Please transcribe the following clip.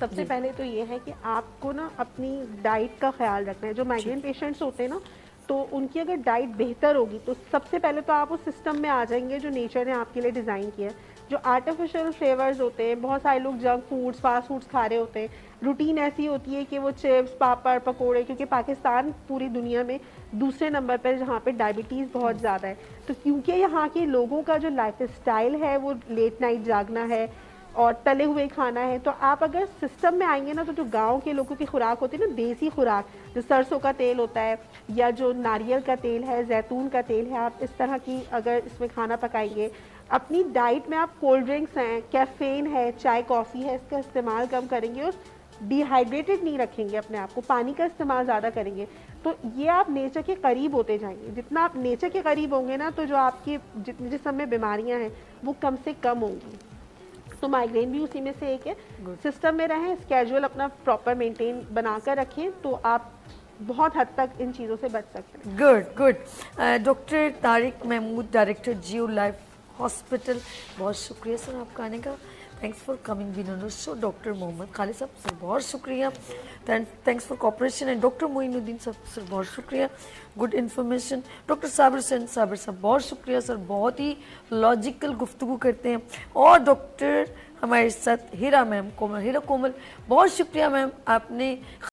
सबसे पहले तो ये है कि आपको ना अपनी डाइट का ख्याल रखना है। जो माइग्रेन पेशेंट्स होते हैं ना, तो उनकी अगर डाइट बेहतर होगी तो सबसे पहले तो आप उस सिस्टम में आ जाएंगे जो नेचर ने आपके लिए डिज़ाइन किया है। जो आर्टिफिशियल फ्लेवर्स होते हैं, बहुत सारे लोग जंक फूड्स फास्ट फूड्स खा रहे होते हैं, रूटीन ऐसी होती है कि वो चिप्स पापड़ पकोड़े, क्योंकि पाकिस्तान पूरी दुनिया में दूसरे नंबर पर जहाँ पे डायबिटीज़ बहुत ज़्यादा है, तो क्योंकि यहाँ के लोगों का जो लाइफ स्टाइल है वो लेट नाइट जागना है और तले हुए खाना है, तो आप अगर सिस्टम में आएंगे ना, तो जो गांव के लोगों की खुराक होती है ना, देसी खुराक, जो सरसों का तेल होता है या जो नारियल का तेल है, जैतून का तेल है, आप इस तरह की अगर इसमें खाना पकाएंगे। अपनी डाइट में आप कोल्ड ड्रिंक्स हैं, कैफीन है, चाय कॉफ़ी है, इसका इस्तेमाल कम करेंगे और डिहाइड्रेटेड नहीं रखेंगे अपने आप को, पानी का इस्तेमाल ज़्यादा करेंगे, तो ये आप नेचर के करीब होते जाएंगे। जितना आप नेचर के करीब होंगे ना, तो जो आपकी जितनी जिस समय बीमारियां हैं वो कम से कम होंगी। तो माइग्रेन भी उसी में से एक है। सिस्टम में रहें, स्केड्यूल अपना प्रॉपर मेंटेन बनाकर रखें, तो आप बहुत हद तक इन चीज़ों से बच सकते हैं। Good good. Doctor Tariq Mahmood, director Geo life hospital, बहुत शुक्रिया सर आपका आने का। Thanks for coming been on show. Doctor Mohammad Khalid साहब सर बहुत शुक्रिया, thanks for cooperation. And doctor Moinuddin साहब सर बहुत शुक्रिया, गुड इन्फॉर्मेशन। डॉक्टर साबिर साहब बहुत शुक्रिया सर, बहुत ही लॉजिकल गुफ्तगू करते हैं। और डॉक्टर हमारे साथ हीरा मैम, हीरा कोमल, बहुत शुक्रिया मैम, आपने